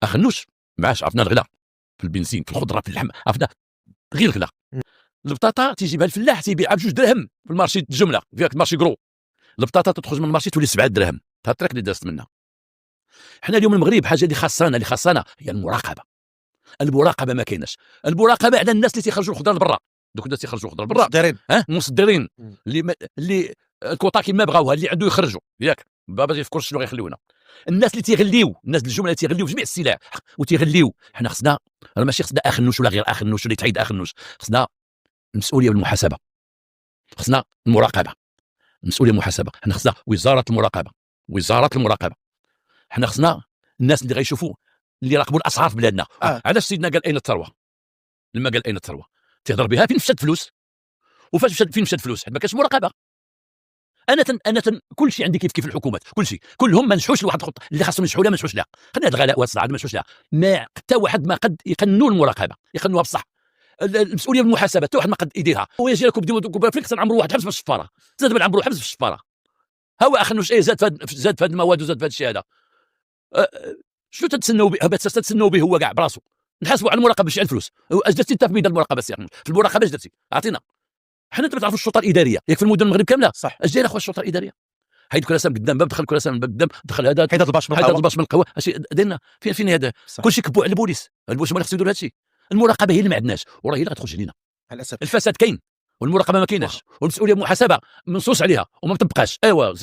اخنوش معاش عرفنا الغلا في البنزين في الخضره في اللحم عرفنا غير الغلا. البطاطا تيجيبها الفلاح تيبيعها ب2 دراهم في المارشي الجمله في المارشي كرو. البطاطا تخرج من المارشي تولي 7 دراهم. هاد الطريق اللي دازت منها. حنا اليوم المغرب حاجه اللي خاصنا هي المراقبه. المراقبه ما كايناش. المراقبه على الناس اللي تيخرجوا الخضره لبرا. دوك الناس تيخرجوا الخضره لبرا مصدرين اللي الكوطا كيما بغاوها اللي عنده يخرجوا ياك بابا تيفكرش شنو غيخليونا. الناس اللي تيغليو الناس الجمله اللي تيغليو جميع السلع وتيغليو. حنا خصنا ماشي خصنا اخنوش ولا غير اخنوش اللي تعيد اخنوش. خصنا المسؤوليه والمحاسبه. خصنا المراقبه. المسؤوليه والمحاسبه. حنا خصنا وزاره المراقبه. حنا خصنا الناس اللي غيشوفوا اللي يراقبوا الاسعار في بلادنا. علاش سيدنا قال اين الثروه؟ لما قال اين الثروه تهضر بها فين مشات فلوس وفاش فين مشات فلوس حيت ما كانش مراقبه. انا كل شيء عندي كيف الحكومات كل شيء كلهم ما نجحوش لواحد الخطه اللي خاصهم ينجحوا لها ما نجحوش لها. خلينا هذا الغلاء والصداع ما نجحوش لها. ما حتى واحد ما قد يقنوا المراقبه يقنوها بصح. المسؤوليه بالمحاسبه حتى واحد ما قد يديرها. ويجي لكم بديو فيك تنعمروا واحد حبس في الشفاره زاد نعمروا حبس في الشفاره. هو اخنوش زاد في هذه المواد وزاد في هذا الشيء هذا. شنو تتسنوا به؟ تتسنوا به هو كاع براسو. نحاسبوا على المراقبه ماشي على الفلوس. اش درتي انت في ميدان المراقبه سي في المراقبه اش درتي؟ اعطينا. حنا انت ما تعرفوش الشرطه الاداريه ياك في المدن المغرب كامله صح. اش دايره اخويا الشرطه الاداريه؟ حيد كراسه قدام باب دخل كراسه من قدام دخل هذا حيد الباش من القهوه اش درنا فين هذا كلشي كبوا على البوليس ما خصو يدير هذا الشيء. المراقبه هي اللي ما عندناش وراه هي اللي غتخرج لينا للاسف. الفساد كاين والمراقبه ما كايناش والمسؤوليه محاسبه منصوص عليها وما مطبقاش. ايوا